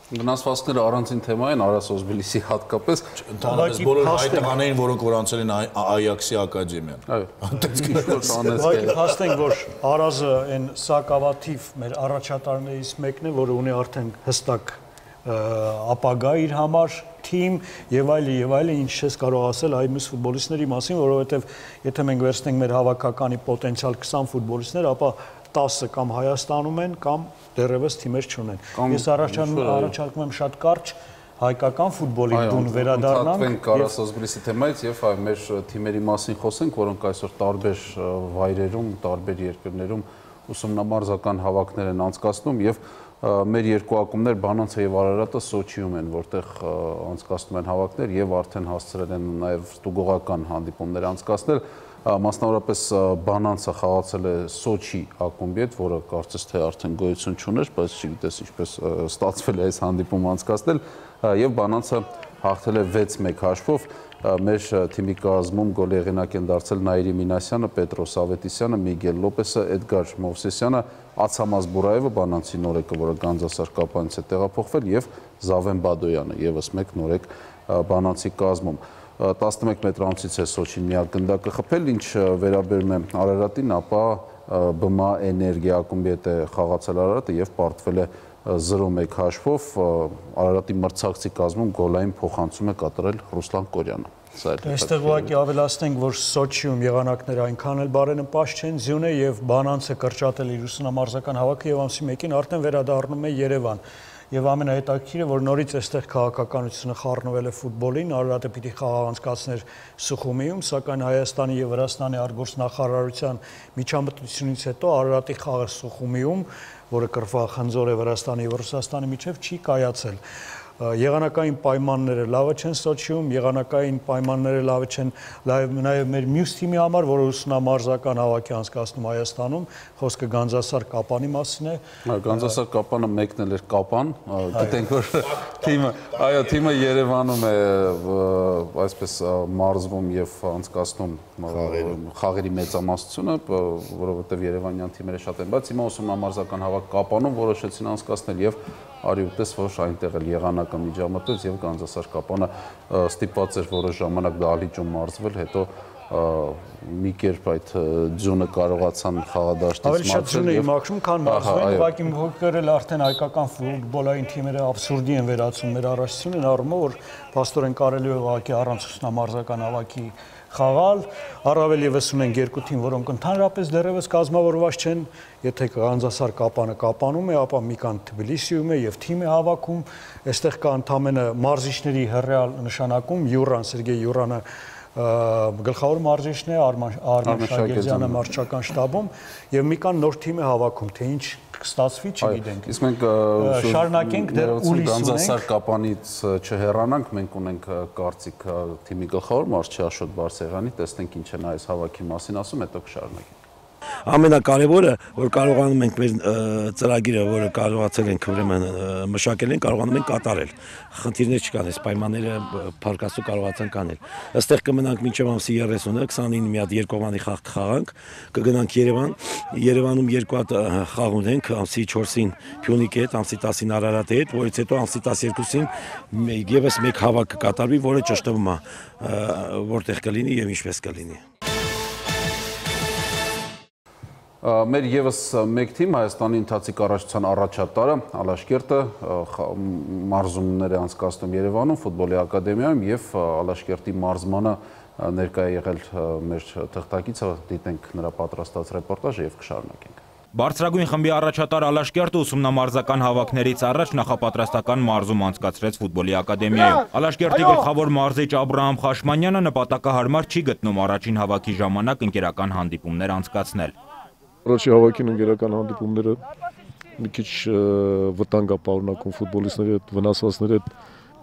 Վնասվածքները առանձին թեմա են Արասոս Բիլսի հատկապես ընդհանրապես բոլոր հայ տղաներին, որոնք որ անցել են Այաքսի ակադեմիան։ Այո։ Հաստենք որ Արազը այն սակավաթիվ մեր առաջատարներից մեկն է, որը ունի արդեն հստակ ապագա իր համար թիմ եւ այլն, ինչ ես կարող ասել այ մյուս ֆուտբոլիստների մասին, որովհետեւ եթե մենք վերցնենք մեր հավաքականի պոտենցիալ 20 ֆուտբոլիստներ, ապա 10-ը կամ Հայաստանում են կամ դեռևս թիմեր չունեն։ Ես առաջարկում եմ շատ կարճ հայկական ֆուտբոլի դուն վերադառնանք Արասոս Բիլսի թեմայից եւ այ մեր թիմերի մասին խոսենք, որոնք այսօր տարբեր վայրերում, տարբեր երկրներում ուսումնամարզական հավաքներ են անցկացնում եւ մեր երկու ակումբներ Բանանցը եւ Արարատը Սոչիում են, որտեղ անցկացնում են հավաքներ եւ արդեն հասցրել են նաեւ ստուգողական հանդիպումներ անցկացնել։ Մասնավորապես Բանանցը խաղացել է Սոչի ակումբի հետ, որը կարծես թե արդեն գոյություն չուներ, բայց չգիտես ինչպես ստացվել է այս հանդիպումը անցկացնել։ եւ Բանանցը հաղթել է 6-1 հաշվով։ Մեր թիմի կազմում գոլ եղինակ են դարձել Նաիրի Մինասյանը, Պետրոս Ավետիսյանը, Միգել Լոպեսը, Էդգար Մովսեսյանը, Ացամաս Բուրաևը, Բանանցի նորեկը, որը Գանձասար Կապանից է տեղափոխվել, եւ Զավեն Բադոյանը, եւս մեկ նորեկ Բանանցի կազմում։ 11 մետրանոցից է Սոչին միակ գնդակը խփել, ինչ վերաբերում է Արարատին, ապա ԲՄԱ Էներգիա ակումբի հետ է խաղացել Արարատը եւ պարտվել է 0-1 հաշվով, Արարատի մրցակցի կազմում գոլային փոխանցում է կատարել Ռուսլան Կորյանը։ Այստեղ ուղղակի ավելացնենք, որ Սոչիում եղանակները այնքան էլ բարենպաստ չեն, Ձյունե եւ Բանանցը կրճատել իր ուսումնամարզական հավաքը եւ ամսի 1-ին արդեն վերադառնում է Երևան։ Եվ ամենահետաքրքիրը, որ նորից այստեղ քաղաքականությունը խառնվել է ֆուտբոլին, Արարատը պիտի խաղ անցկացներ Սուխումիում, սակայն Հայաստանի եւ Վրաստանի արտգործնախարարության միջամտությունից հետո Արարատի խաղը Սուխումիում, որը կրվա խնձոր է Վրաստանի եւ Ռուսաստանի միջև, չի կայացել։ Եղանակային պայմանները լավը չեն Սոչիում, եղանակային պայմանները լավը չեն նաև մեր մյուս թիմի համար, որը ուսումնամարզական հավաք է անցկացնում Հայաստանում, խոսքը Գանձասար Կապանի մասին է։ Գանձասար Կապանը մեկն էլ էր Կապան, գիտենք որ թիմը Երևանում է այսպես մարզվում եւ անցկացնում խաղերի մեծամասնությունը, որովհետեւ երևանյան թիմերը շատ են, բայց հիմա ուսումնամարզական հավաք Կապանում որոշեցին անցկացնել եւ արի ուտես, որ այնտեղ էլ եղանակը միջամտեց եւ Գանձասար Կապանը ստիպված էր որոշ ժամանակ դահլիճում մարզվել, հետո մի կերպ այդ ձյունը կարողացան խաղադաշտից ավելի շատ ձյուն է իմացում, քան մարզվում, ուղղակի փոքրել արդեն հայկական ֆուտբոլային թիմերը абսուրդի են վերածում մեր առաջությունն առումով, որ փաստորեն կարելի է ուղղակի առանց ուսումնամարզական հավաքի խաղալ, առավել եւս ունենք երկու թիմ, որոնք ընդհանրապես դեռևս կազմավորված չեն, եթե Գանձասար Կապանը Կապանում է, ապա մի կան Թբիլիսիում է եւ թիմ է հավաքում, այստեղ կա ընդամենը մարզիչների հռեալ նշանակում, Յուրան Սերգեյ Յուրանը գլխավոր մարզիչն է, Արման Շագերյանը մարզչական շտաբում եւ մի կան նոր թիմ է հավաքում, թե ինչ կստացվի, չգիտենք։ Իսկ մենք շարունակենք դեռ ուլիս Գանձասար Կապանից չհեռանանք, մենք ունենք կարծիք թիմի գլխավոր մարզչի Աշոտ Բարսեղյանի, տեսնենք ինչ է նա այս հավաքի մասին ասում, հետո կշարունակենք։ Ամենակարևորը, որ կարողանում ենք մեր ծրագիրը, որը կարողացել ենք ուրեմն մշակել են, կարողանում ենք կատարել։ Խնդիրներ չկան, այս պայմանները փառքաստու կարողացան կանել։ Այստեղ կմնանք մինչև ամսի 30-ը, 29-ի մի հատ երկկողմանի խաղ կխաղանք, կգնանք Երևան, Երևանում երկու հատ խաղ ունենք, ամսի 4-ին Փյունիկի հետ, ամսի 10-ին Արարատի հետ, որից հետո ամսի 12-ին եւս մեկ հավաք կկատարվի, որը ճշտվում է որտեղ կլինի եւ ինչպես կլինի։ Մեր եւս մեկ թիմ Հայաստանի ընթացիկ առաջացան առաջատարը Ալաշկերտը մարզումներ է անցկացնում Երևանում ֆուտբոլի ակադեմիայում եւ Ալաշկերտի մարզմանը ներկայ է եղել մեր թղթակիցը, դիտենք նրա պատրաստած ռեպորտաժը եւ կշարունակենք։ Բարձրագույն խմբի առաջատար Ալաշկերտը ուսումնամարզական հավաքներից առաջ նախապատրաստական մարզում անցկացրեց ֆուտբոլի ակադեմիայում։ Ալաշկերտի գլխավոր մարզիչ Աբրահամ Խաշմանյանը նպատակահարմար չի գտնում առաջին հավաքի ժամանակ ընկերական հանդիպումներ անցկացնել։ Առաջի հավաքին ընկերական հանդիպումները մի քիչ վտանգ է պարունակում ֆուտբոլիստների հետ, վնասվածքների հետ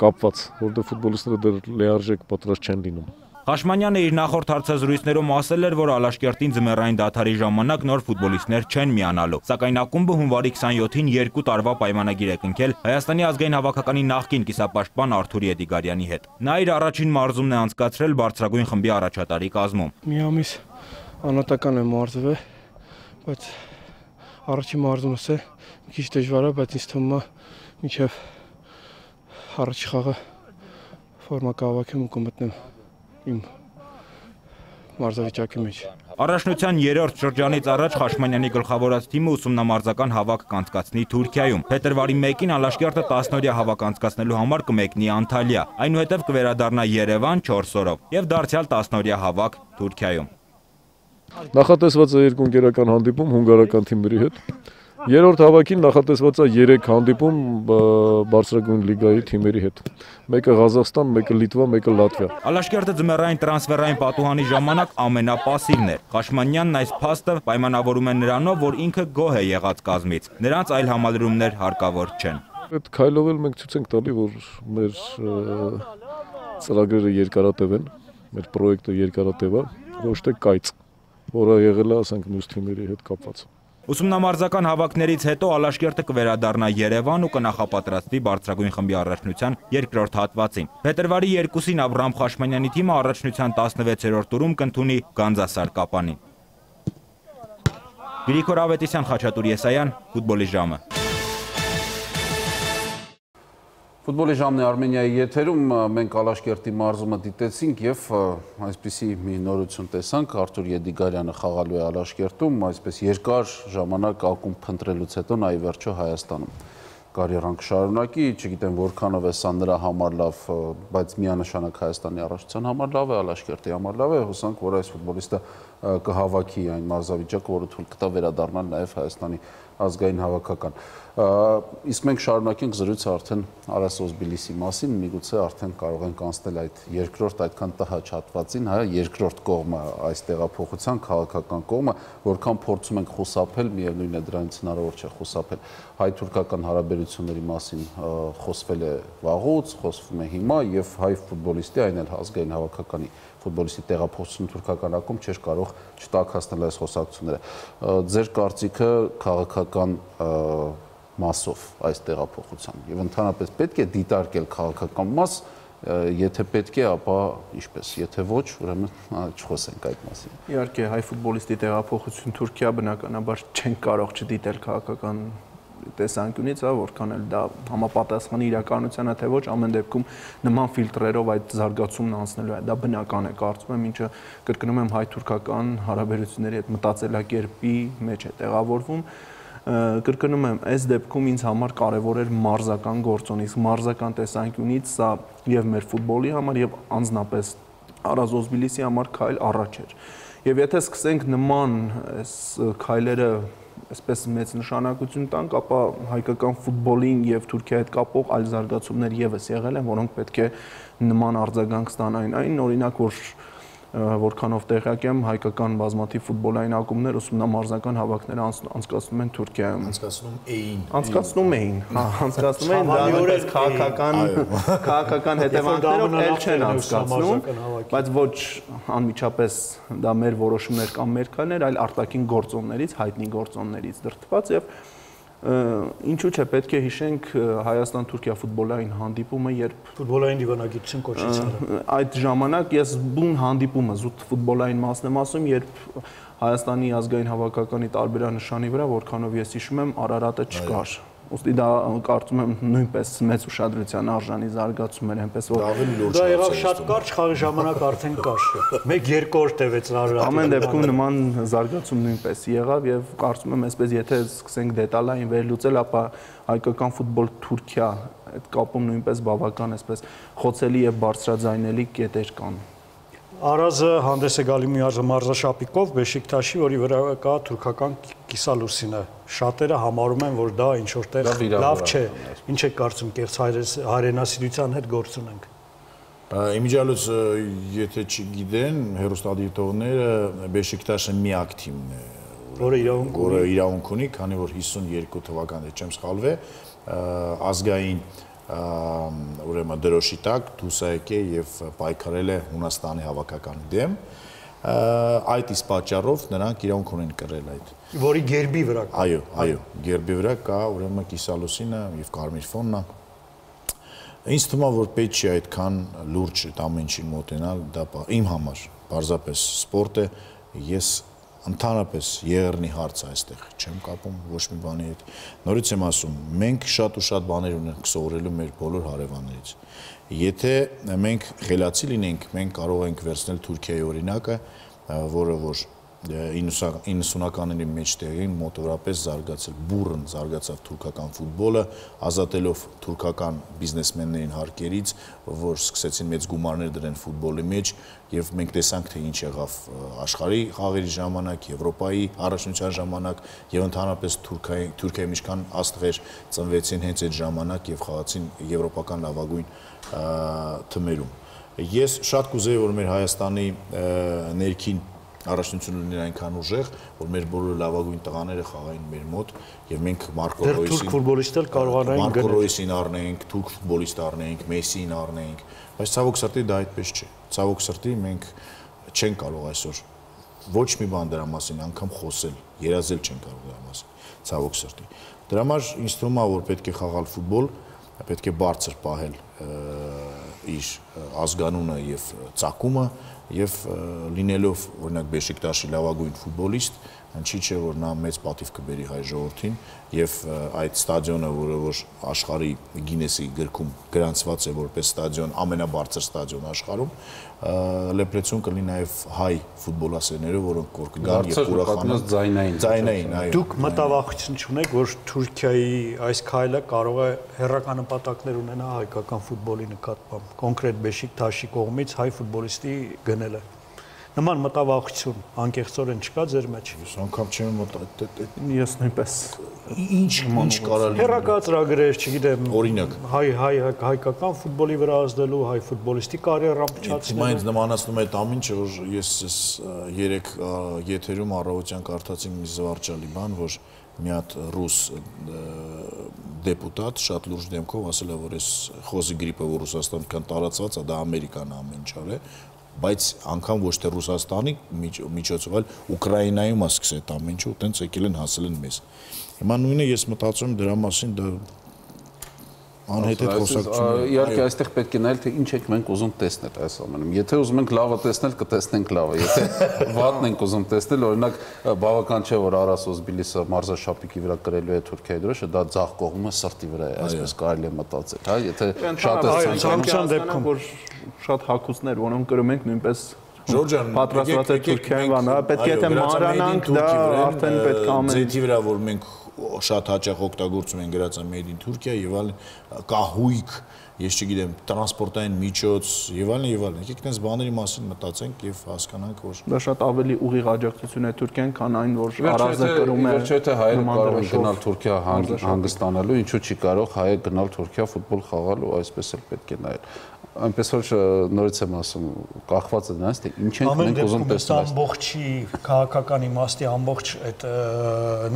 կապված, որտեղ ֆուտբոլիստները դեռ լիարժեք պատրաստ չեն լինում։ Խաշմանյանը իր նախորդ հարցազրույցներում ասել էր, որ Ալաշկերտին ձմեռային դադարի ժամանակ նոր ֆուտբոլիստներ չեն միանալու, սակայն ակումբը հունվարի 27-ին 2 տարվա պայմանագիր է կնքել Հայաստանի ազգային հավաքականի նախկին կիսապաշտպան Արթուր Եդիգարյանի հետ։ Նա իր առաջին մարզումն է անցկացրել բարձրագույն խմբի առաջատարի կազմում։ Մի ամիս անհատական եմ մարզվել, բայց առաջին մարզումս է մի քիչ դժվար է, բայց ինձ թվում է մինչև առաջի խաղը ֆորմա կհավաքեմ ու կմտնեմ իմ մարզավիճակի մեջ։ Առաջնության 3-րդ շրջանից առաջ Խաշմանյանի գլխավորած թիմը ուսումնամարզական հավաք կանցկացնի Թուրքիայում։ Փետրվարի 1-ին Ալաշկերտը 10-օրյա հավաք անցկացնելու համար կմեկնի Անտալիա, այնուհետև կվերադառնա Երևան 4 օրով եւ դարձյալ 10-օրյա հավաք Թուրքիայում։ Նախատեսված է 2 ընկերական հանդիպում հունգարական թիմերի հետ։ Երրորդ հավաքին նախատեսված է 3 հանդիպում բարձրագույն լիգայի թիմերի հետ։ Մեկը Ղազախստան, մեկը Լիտվա, մեկը Լատվիա։ Ալաշկերտը ձմեռային տրանսֆերային պատուհանի ժամանակ ամենապասիվն էր։ Խաշմանյանն այս փաստը պայմանավորում է նրանով, որ ինքը գոհ է եղած կազմից։ Նրանց այլ համալրումներ հարկավոր չեն։ Այդ քայլով էլ մենք ցույց ենք տալի, որ մեր ծրագրերը երկարատև են, մեր պրոյեկտը երկարատև է, ոչ թե կայծ, որը եղել է, ասենք, մյուս թիմերի հետ կապված։ Ուսումնամարզական հավաքներից հետո Ալաշկերտը կվերադառնա Երևան ու կնախապատրաստվի բարձրագույն խմբի առաջնության երկրորդ հատվածին։ Փետրվարի 2-ին Աբրահամ Խաշմանյանի թիմը առաջնության 16-րդ տուրում կընդունի Գանձասարկապանին։ Գրիգոր Ավետիսյան, Խաչատուր Եսայան, Ֆուտբոլի ժամը։ Ֆուտբոլի ժամն է Արմենիայի եթերում, մենք Ալաշկերտի մարզումը դիտեցինք եւ այսպիսի մի նորություն տեսանք, Արթուր Եդիգարյանը խաղալու է Ալաշկերտում, այսպես երկար ժամանակ ակումբ փնտրելուց հետո նա ի վերջո Հայաստանում կարիերան կշարունակի, չգիտեմ որքանով է սա նրա համար լավ, բայց միանշանակ Հայաստանի առաջնության համար լավ է, Ալաշկերտի համար լավ է, հուսանք, որ այս ֆուտբոլիստը կհավաքի այն մարզավիճակը, որը թույլ կտա վերադառնալ նաև Հայաստանի ազգային հավաքական։ Իսկ մենք շարունակենք զրույցը արդեն Արասոս Բիլիսի մասին, միգուցե արդեն կարող ենք անցնել այդ երկրորդ այդքան տհաճ հատվածին, հա, երկրորդ կողմը այս տեղափոխության քաղաքական կողմը, որքան փորձում ենք խուսափել, միևնույն է դրանից հնարավոր չէ խուսափել։ Հայ-թուրքական հարաբերությունների մասին խոսվել է վաղուց, խոսվում է հիմա եւ հայ ֆուտբոլիստի, այն էլ ազգային հավաքականի ֆուտբոլիստի տեղափոխությունը թուրքական ակումբ չէր կարող չտաքացնել այս խոսակցությունները։ Ձեր կարծիքը քաղաքական մասով այս տեղափոխության եւ ընդհանրապես պետք է դիտարկել քաղաքական մաս, եթե պետք է, ապա ինչպես, եթե ոչ, ուրեմն չխոսենք այդ մասին։ Իհարկե, հայ ֆուտբոլիստի տեղափոխություն Թուրքիա բնականաբար չեն կարող չդիտել քաղաքական տեսանկյունից, որքան էլ դա համապատասխանի իրականությանը, թե ոչ, ամեն դեպքում նման ֆիլտրերով այդ զարգացումն անցնելու է, դա բնական է, կարծում եմ, ինչը կրկնում եմ հայ-թուրքական հարաբերությունների հետ մտածելակերպի մեջ է տեղավորվում։ Կրկնում եմ, այս դեպքում ինձ համար կարևոր էր մարզական գործոն, իսկ մարզական տեսանկյունից սա եւ մեր ֆուտբոլի համար եւ անձնապես Արասոս Բիլիսի համար քայլ առաջ էր։ Եվ եթե սկսենք նման այս քայլերը այսպես մեծ նշանակություն տանք, ապա հայկական ֆուտբոլին եւ Թուրքիայի հետ կապող այլ զարգացումներ եւս եղել են, որոնք պետք է նման արձագանք ստանային։ Այն օրինակ, որքանով տեղյակ եմ, հայկական բազմաթիվ ֆուտբոլային ակումբներ ուսումնամարզական հավաքներ անցկացնում են Թուրքիայում։ Անցկացնում էին, դա նույնպես քաղաքական հետևանքներով էլ չեն անցկացնում, բայց ոչ անմիջապես դա մեր որոշումներ կամ մեր քայլեր, այլ արտաքին գործոններից, հայտնի գործոններից դրդված եւ ինչու՞ չէ, պետք է հիշենք Հայաստան-Թուրքիա ֆուտբոլային հանդիպումը, երբ ֆուտբոլային դիվանագիտություն կոչեցել։ Այդ ժամանակ ես բուն հանդիպումը, զուտ ֆուտբոլային մասն եմ ասում, երբ Հայաստանի ազգային հավաքականի տարբերանշանի վրա, որքանով ես հիշում եմ, Արարատը չկար։ Ուստի դա կարծում եմ նույնպես մեծ ուշադրության արժանի զարգացում էր, այնպես որ դա եղավ շատ կարճ, խաղի ժամանակ արդեն կար։ 1-2 օր տևեց Արարատը։ Ամեն դեպքում նման զարգացում նույնպես եղավ եւ կարծում եմ, այսպես եթե սկսենք դետալային վերլուծել, ապա հայկական ֆուտբոլ Թուրքիա այդ կապում նույնպես բավական այսպես խոցելի եւ բարձրաձայնելի կետեր կան։ Արազը հանդես է գալի մի մարզաշապիկով Բեշիկտաշի, որի վրա կա թուրքական կիսալուսինը։ Շատերը համարում են, որ դա ինչ որտեղ լավ չէ։ Ինչ է կարծում, կեղծ հայրենասիրության հետ գործ ունենք։ Իմիջիալոց, եթե չգիտեն, հեռուստադիտողները Բեշիկտաշը միակ թիմն է, որը իրավունք ունի, քանի որ 52 թվականից չեմ սխալվի, ազգային ուրեմն դրոշի տակ դուրս եկե եւ պայքարել է Հունաստանի հավաքականի դեմ, այդ իսկ պատճառով նրանք իրավունք ունեն կրել այդ, որի գերբի վրա կա։ Այո, գերբի վրա կա ուրեմն կիսալուսինը եւ կարմիր ֆոնն։ Ինձ թվում է, որ պետք չի այդքան լուրջ այդ ամեն ինչին մոտենալ, դա իմ համար պարզապես սպորտ է, ես ընդհանրապես եղերնի հարց այստեղ չեմ կապում ոչ մի բանի հետ։ Նորից եմ ասում, մենք շատ ու շատ բաներ ունենք սովորելու մեր բոլոր հարևաններից։ Եթե մենք խելացի լինենք, մենք կարող ենք վերցնել Թուրքիայի օրինակը, որը որ 90-ականների մեջտեղին մոտավորապես զարգացել, բուռն զարգացավ թուրքական ֆուտբոլը, ազատելով թուրքական բիզնեսմեններին հարկերից, որ սկսեցին մեծ գումարներ դրեն ֆուտբոլի մեջ, եւ մենք տեսանք, թե ինչ եղավ աշխարհի խաղերի ժամանակ, Եվրոպայի առաջնության ժամանակ եւ ընդհանրապես Թուրքիայի միջքան աստղեր ծնվեցին հենց այդ ժամանակ եւ խաղացին եվրոպական լավագույն թմերում։ Ես շատ կուզեի, որ մեր Հայաստանի ներքին առաջնությունը լիներ այնքան ուժեղ, որ մեր բոլոր լավագույն տղաները խաղային մեր մոտ եւ մենք Մարկո Ռոյսին առնենք, թուրք ֆուտբոլիստ առնենք, Մեսսին առնենք, բայց ցավոք սրտի դա այդպես չէ։ Ցավոք սրտի մենք չենք կարող այսօր ոչ մի բան դրա մասին անգամ խոսել, երազել չեն կարող դրա մասին, ցավոք սրտի։ Դրա համար ինձ թվում է, որ պետք է խաղալ ֆուտբոլ, պետք է բարձր պահել իր ազգանունը եւ ծագումը եւ լինելով օրինակ Բեշիկտաշի լավագույն ֆուտբոլիստ, ինչի՞ չէ որ նա մեծ պատիվ կբերի հայ ժողովրդին եւ այդ ստադիոնը, որը որ աշխարհի Գինեսի գրքում գրանցված է որպես ստադիոն, ամենաբարձր ստադիոն աշխարհում, լեփլեցուն կլինի նաեւ հայ ֆուտբոլասերները, որոնք որ կգան եւ ուրախանան ձայնային, այո։ Դուք մտավախություն չունեք, որ Թուրքիայի այս քայլը կարող է հերրական նպատակներ ունենա հայկական ֆուտբոլի նկատմամբ, կոնկրետ Բեշիկտաշի կողմից հայ ֆուտբոլիստի գնելը։ Նման մտավախություն անկեղծորեն չկա ձեր մեջ։ Ես անգամ չեմ ես նույնպես ինչ կարա լինի։ Հերակա ծրագրեր, չգիտեմ, օրինակ հայկական ֆուտբոլի վրա ազդելու, հայ ֆուտբոլիստի կարիերան փչացնելու։ Հիմա ինձ նմանացնում է այդ ամինչը, որ ես երեք եթերում առավոտյան կարդացինք մի զվարճալի բան, որ մի հատ ռուս դեպուտատ շատ լուրջ դեմքով ասել է, որ այս խոզի գրիպը, որ Ռուսաստանում կան տարածված է, դա Ամերիկան ամեն ինչ է, բայց անգամ ոչ թե Ռուսաստանի միջոցով, այլ Ուկրաինայում է սկսել այդ ամեն ինչը, ու տենց եկել են հասել են մեզ։ Հիմա նույնը ես մտածում եմ դրա մասին, դա անհետ խոսակցություն։ Իհարկե այստեղ պետք է նայել, թե ինչ եք մենք ուզում տեսնել այս ամենում։ Եթե ուզում ենք լավը տեսնել, կտեսնենք լավը։ Եթե վատն ենք ուզում տեսնել, օրինակ բավական չէ, որ Արաս Օզբիլիսը մարզաշապիկի վրա կրելու է Թուրքիայի դրոշը, դա ձախ կողմը սրտի վրա է, այսպես կարելի է մտածել, հա, եթե շատ է ցանկության դեպքում որ շատ հակոստներ, որոնք կրում ենք նույնպես պատրաստված է Թուրքիայում բանը, պետք է թե մանրանանք, դա արդեն պետք է ամեն ձեթի վրա, որ մենք շատ հաճախ օգտագործում են գրած Made in Turkey եւ այլն, կահույք, ես չգիտեմ, տրանսպորտային միջոց եւ այլն եւ այլն։ Եկեք դες բաների մասին մտածենք եւ հասկանանք, որ դա շատ ավելի ուղիղ աջակցություն է Թուրքիան, քան այն, որ Արազը կրում է։ Վերջը թե հայերը կարող են գնալ Թուրքիա հանգստանալու, ինչու՞ չի կարող հայը գնալ Թուրքիա ֆուտբոլ խաղալու, այսպես էլ պետք է նայել։ Այնպես որ նորից եմ ասում, կախված է նրանից, թե ինչ ենք մենք ուզում տեսնել։ Ամբողջի քաղաքական իմաստի ամբողջ այդ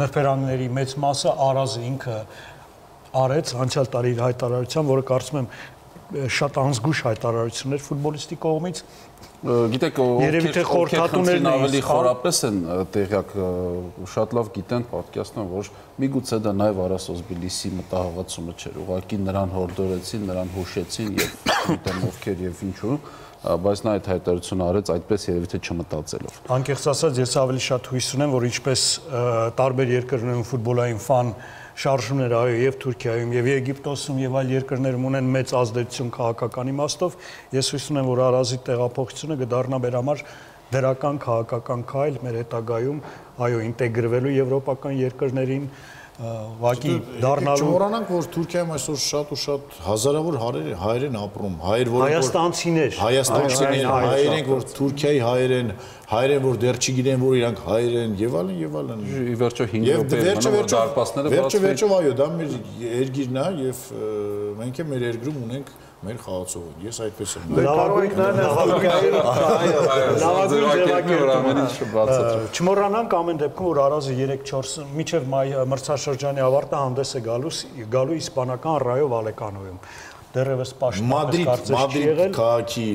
նրբերանգների մեծ մասը Արազը ինքը արեց անցյալ տարի իր հայտարարության, որը կարծում եմ շատ անզգույշ հայտարարություններ ֆուտբոլիստի կողմից։ Գիտեք, երևի թե խորհրդատուներն ավելի խորապես են տեղյակ, շատ լավ գիտեն, պատկերացնում, որ միգուցե դա նաև Արաս Օզբիլիսի մտահղացումը չէր, ուղղակի նրան հորդորեցին, նրան հուշեցին եւ գիտեմ ովքեր եւ ինչու, բայց նա այդ հայտարարությունը արեց այդպես երևի թե չմտածելով։ Անկեղծ ասած, ես ավելի շատ հույս ունեմ, որ ինչպես տարբեր երկրներում ֆուտբոլային ֆան շարժումներ այո եւ Թուրքիայում եւ Եգիպտոսում եւ այլ երկրներում ունեն մեծ ազդեցություն քաղաքական իմաստով, ես հույս ունեմ, որ Արազի տեղափոխությունը կդառնա մեր համար դրական քաղաքական քայլ մեր հետագայում, այո, ինտեգրվելու եվրոպական երկրներին, ուղղակի դառնալու։ Չմոռանանք, որ Թուրքիայում այսօր շատ ու շատ հազարավոր հայեր են ապրում, հայեր, որ հայաստանցիներ, հայեր են, որ Թուրքիայի հայեր են, որ դեռ չգիտեն, որ իրանք հայեր են եւ այլն եւ այլն։ Ի վերջո 5 րոպե դարպասները բացվի։ Վերջով այո, դա մեր երկիրն է եւ մենք էլ մեր երկրում ունենք մեր խաղացողը։ Ես այդպես եմ նայում։ Չմոռանանք ամեն դեպքում, որ Արազը 3-4 մինչև մայ մրցաշրջանի ավարտը հանդես է գալու իսպանական Ռայո Վալեկանոյում։ Դեռևս պաշտպանված կարծես չի եղել։ Մադրիդ քաղաքի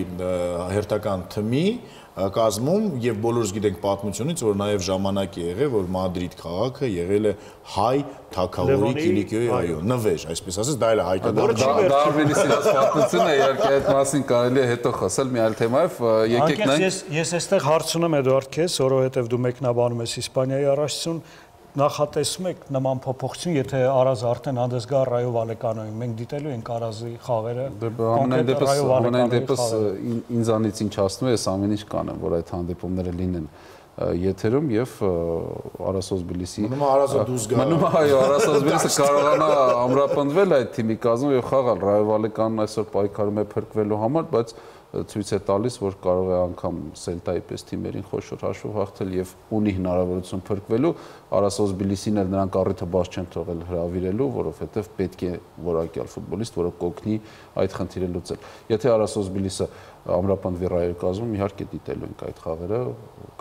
հերթական թմի կազմում եւ բոլորս գիտենք պատմությունից, որ նաեւ ժամանակ է եղել, որ Մադրիդ քաղաքը եղել է հայ թագավորի Կիլիկիոյի այո, նվեր, այսպես ասած, դա էլ է հայտարարություն։ Դարվինի սիրած պատմությունը, իհարկե այդ մասին կարելի է հետո խոսել մի այլ թեմայով, եկեք նայենք։ Ես այստեղ հարց ունեմ Էդուարդ քեզ, որովհետեւ դու մեկնաբանում ես Իսպանիայի առաջացում, նախատեսում եք նման փոփոխություն, եթե Արազը արդեն հանդես գա Ռայո Վալեկանոյում, մենք դիտելու ենք Արազի խաղերը։ Ամենայն դեպս ինձանից ինչ ասում է, ես ամեն ինչ կանեմ, որ այդ հանդիպումները լինեն եթերում եւ Արաս Օզբիլիսի մնում Արազը դուրս գա։ Մնում այո, Արաս Օզբիլիսը կարողանա ամրապնդվել այդ թիմի կազմում եւ խաղալ։ Ռայո Վալեկանոն այսօր պայքարում է փրկվելու համար, բայց ցույց է տալիս, որ կարող է անգամ Սելտայի պես թիմերին խոշոր հաշվով հաղթել եւ ունի հնարավորություն փրկվելու։ Արաս Օզբիլիսին էլ նրանք առիթը բաց չեն թողել հրավիրելու, որովհետեւ պետք է որակյալ ֆուտբոլիստ, որը կօգնի այդ խնդիրը լուծել։ Եթե Արաս Օզբիլիսը ամրապնդվի Ռայոյի կազմում, իհարկե դիտելու ենք այդ խաղերը,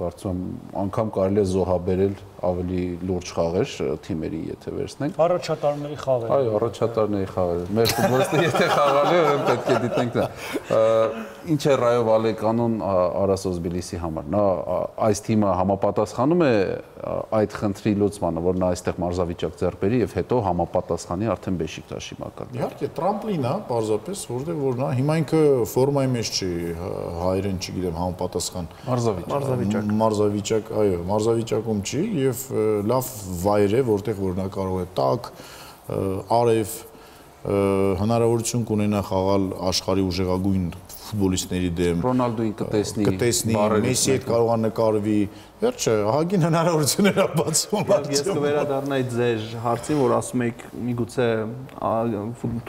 կարծում եմ անգամ կարելի է զոհաբերել ավելի լուրջ խաղեր թիմերի, եթե վերցնենք։ Առաջատարների խաղեր։ Այո, առաջատարների խաղեր։ Մեր ֆուտբոլիստը եթե խաղալի է, պետք է դիտենք դա։ Ինչ է Ռայո Վալեկանոն Արասոս Բիլիսի համար։ Նա այս թիմը համապատասխանում է այդ խնդրի լուծմանը, որ նա այստեղ մարզավիճակ ձեռք բերի եւ հետո համապատասխանի արդեն Բեշիկտաշի մակարդակին։ Իհարկե, տրամպլին է, պարզապես, որտեղ որ նա հիմա ինքը ֆորմայի մեջ չի, հայերեն չգիտեմ, համապատասխան մարզավիճակ, այո, մարզավիճակում չի եւ լավ վայր է, որտեղ որ նա կարող է տակ, արև հնարավորություն կունենա խաղալ աշխարհի ուժեղագույն ֆուտբոլիստների դեմ, Ռոնալդոին կտեսնի, Մեսսի հետ կարող է նկարվի, վերջը ահագին հնարավորություններ է բացում։ Ես կվերադառնայի ձեր հարցին, որ ասում եք միգուցե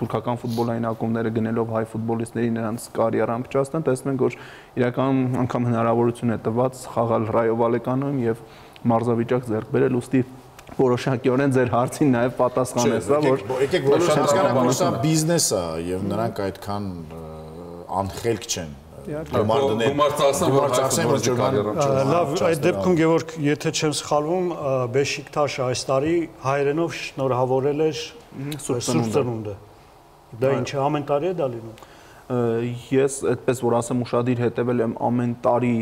թուրքական ֆուտբոլային ակումբները գնելով հայ ֆուտբոլիստների նրանց կարիերան փչացնեն, տեսնում ենք, որ իրականում անգամ հնարավորություն է տված խաղալ Ռայո Վալեկանոյում եւ մարզավիճակ ձեռք բերել, ուստի որոշակիորեն ձեր հարցին նաև պատասխանես, որ եկեք բոլորը հասկանանք, որ սա բիզնես է եւ նրանք այդքան անխելք չեն։ Գումար ծախսեն, Լավ, այդ դեպքում Գևորգ, եթե չեմ սխալվում, Բեշիկտաշը այս տարի հայերենով շնորհավորել էր Սուրբ Ծնունդը։ Դա ինչ է, ամեն տարի է դա լինում։ Ես այդպես որ ասեմ ուշադիր հետևել եմ ամեն տարի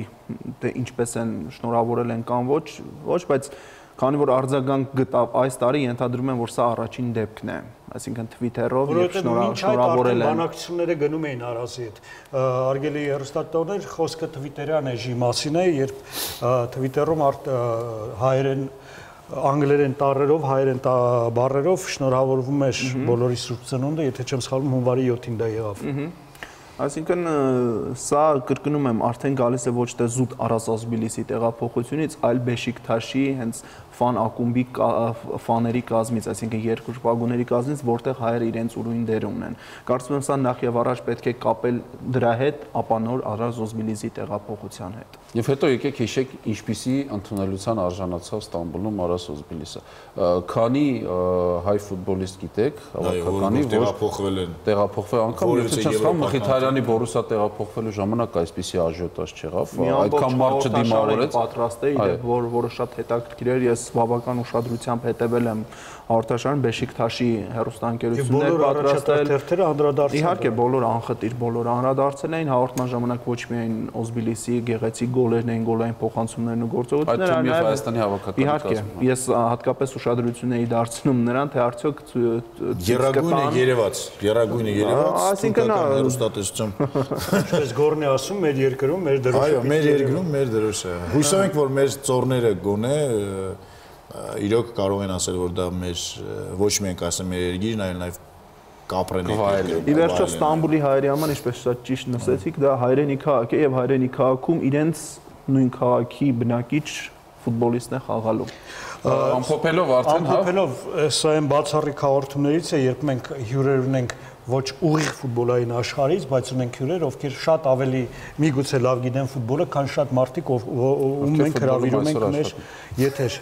թե ինչպես են շնորհավորել են կամ ոչ, բայց քանի որ արձագանք գտավ այս տարի, ենթադրում եմ, որ սա առաջին դեպքն է, այսինքն Twitter-ով եւ շնորհավորել են։ Բանակցությունները գնում էին Արասի հետ։ Արգելի հեռուստատորներ, խոսքը Twitter-յան էժի մասին է, երբ Twitter-ում հայերեն անգլերեն տառերով, հայերեն բառերով շնորհավորվում էր բոլորի Սուրբ Ծնունդը, եթե չեմ սխալվում, հունվարի 7-ին դա եղավ։ Այսինքն սա կրկնում եմ արդեն գալիս է ոչ թե զուտ Արասոս Բիլիսի տեղափոխությունից, այլ Բեշիկտաշի հենց ֆան ակումբի ֆաների կազմից, այսինքն երկրպագուների կազմից, որտեղ հայերը իրենց ուրույն դեր ունեն։ Կարծում եմ սա նախ եւ առաջ պետք է կապել դրա հետ, ապա նոր Արասոս Բիլիսի տեղափոխության հետ։ Եվ հետո եկեք հիշեք ինչպիսի ընդունելության արժանացավ Ստամբուլում Արասոս Բիլիսը։ Քանի հայ ֆուտբոլիստ գիտեք, հավաքականի, որ տեղափոխվել անգամ Մխիթարյանի Բորուսիա տեղափոխվելու ժամանակ այսպիսի աժիոտաժ չեղավ, այդքան մարդ չդիմավորեց։ Պատրաստ է, որը շատ հետաքրքիր էր, ես բավական ուշադրությամբ հետևել եմ հաղորդաշարին Բեշիկտաշի հեռուստաընկերություններ պատրաստել։ Իհարկե բոլոր անխտիր բոլոր անդրադարձել էին հաղորդման ժամանակ ոչ միայն Օզբիլիսի գեղեցիկ գոլերն էին, գոլային փոխանցումներն ու գործողությունները, այլ Հայաստանի հավաքականի իհարկե ես հատկապես ուշադրություն էի դարձնում նրան, թե արդյոք Գերագույնը երևաց, այսինքն հեռուստատեսություն։ Ինչպես Գորն է ասում, մեր երկրում մեր դրոշը։ Այո, մեր երկրում մեր դրոշը։ Հույսով ենք, որ մեր ծորները գոնե իրոք կարող են ասել, որ դա մեր ոչ միայն ասեմ մեր երկիրն, այլ նաև կապրեն երկիրը։ Ի վերջո Ստամբուլի հայերի համար, ինչպես շատ ճիշտ նշեցիք, դա հայրենի քաղաք է եւ հայրենի քաղաքում իրենց նույն քաղաքի բնակիչ ֆուտբոլիստն է խաղալու։ Ամփոփելով արդեն, ամփոփելով, սա այն բացառիկ հաղորդումներից է, երբ մենք հյուրեր ունենք ոչ ուղիղ ֆուտբոլային աշխարհից, բայց ունենք հյուրեր, ովքեր շատ ավելի միգուցե լավ գիտեն ֆուտբոլը, քան շատ մարդիկ, ում մենք հրավիրում ենք մեր եթեր։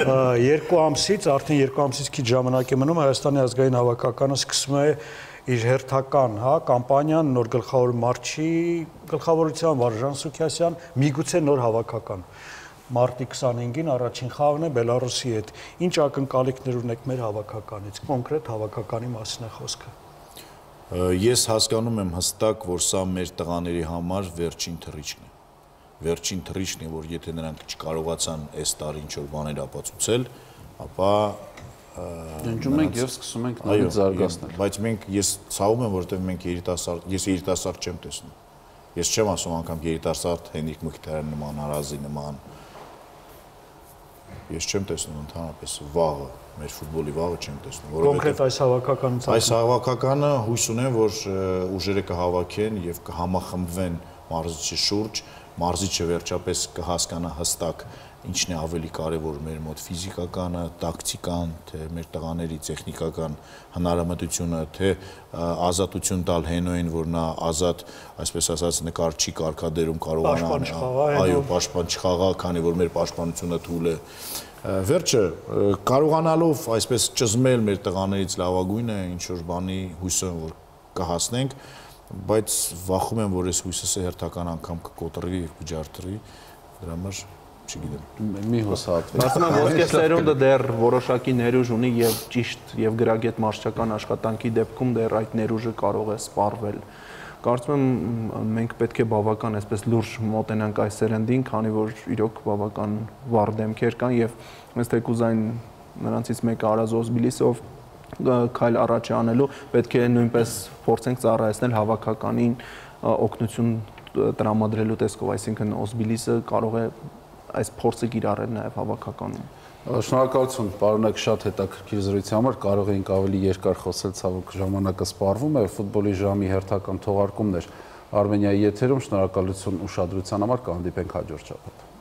2 ամսից, արդեն 2 ամսից քիչ ժամանակ է մնում, Հայաստանի ազգային հավաքականը սկսում է իր հերթական, կամպանիան, նոր գլխավոր մարզչի գլխավորությամբ Վարժան Սուքիասյան, միգուցե նոր հավաքական։ Մարտի 25-ին առաջին խաղն է Բելարուսի հետ։ Ինչ ակնկալիքներ ունեք մեր հավաքականից, կոնկրետ հավաքականի մասին է խոսքը։ Ես հասկանում եմ հստակ, որ սա մեր տղաների համար վերջին թռիչքն է։ Վերջին թռիչքն է, որ եթե նրանք չկարողացան այս տարի ինչ-որ բաներ ապացուցել, ապա դժում ենք եւ սկսում ենք նորից զարգացնել։ Բայց ես ցավում եմ, որովհետեւ մենք երիտասարդ չեմ տեսնում։ Ես չեմ ասում անգամ երիտասարդ Հենրիկ Մխիթարյան նման, Արազի նման։ Ես չեմ տեսնում ընդհանրապես վաղը, մեր ֆուտբոլի վաղը չեմ տեսնում, որովհետեւ կոնկրետ այս հավաքականից այս հավաքականը հույս ունեմ, որ ուժերը կհավաքեն եւ կհամախմբվեն մարզիչի շուրջ, մարզիչը վերջապես կհասկանա հստակ ինչն է ավելի կարևոր մեր մոտ ֆիզիկականը, տակտիկան, թե մեր տղաների տեխնիկական հնարամտությունը, թե ազատություն տալ Հենոյին, որ նա ազատ, այսպես ասած, նկարչի կարգադերում կարողանա, այո, պաշտպան չխաղա, քանի որ մեր պաշտպանությունը թույլ է։ Վերջը կարողանալով այսպես ճզմել մեր տղաներից լավագույնը, ինչ որ բանի հույսով որ կհասնենք, բայց վախում եմ, որ այս հույսը հերթական անգամ կկոտրվի եւ կջարդրվի, դրա համար չգիտեմ։ Մի հուսահատվեք։ Ասում եմ ոսկե սերունդը դեռ որոշակի ներուժ ունի եւ ճիշտ եւ գրագետ մարզչական աշխատանքի դեպքում դեռ այդ ներուժը կարող է սպառվել։ Կարծում եմ մենք պետք է բավական այսպես լուրջ մոտենանք այս սերնդին, քանի որ իրոք բավական վառ դեմքեր կան եւ ըստ թեկուզային նրանցից մեկը Արազ Օզբիլիսով քայլ առաջ անելու պետք է նույնպես փորձենք ծառայեցնել հավաքականին օգնություն տրամադրելու տեսքով, այսինքն Օզբիլիսը կարող է այս փորձը կիրառել նաև հավաքականում։ Շնորհակալություն, պարոնակ, շատ հետաքրքիր զրույցի համար, կարող էինք ավելի երկար խոսել, ցավոք ժամանակը սպառվում է, ֆուտբոլի ժամի հերթական թողարկումն էր Արմենիայի եթերում, շնորհակալություն ուշադրության համար, կհանդիպենք հաջորդ շաբաթ։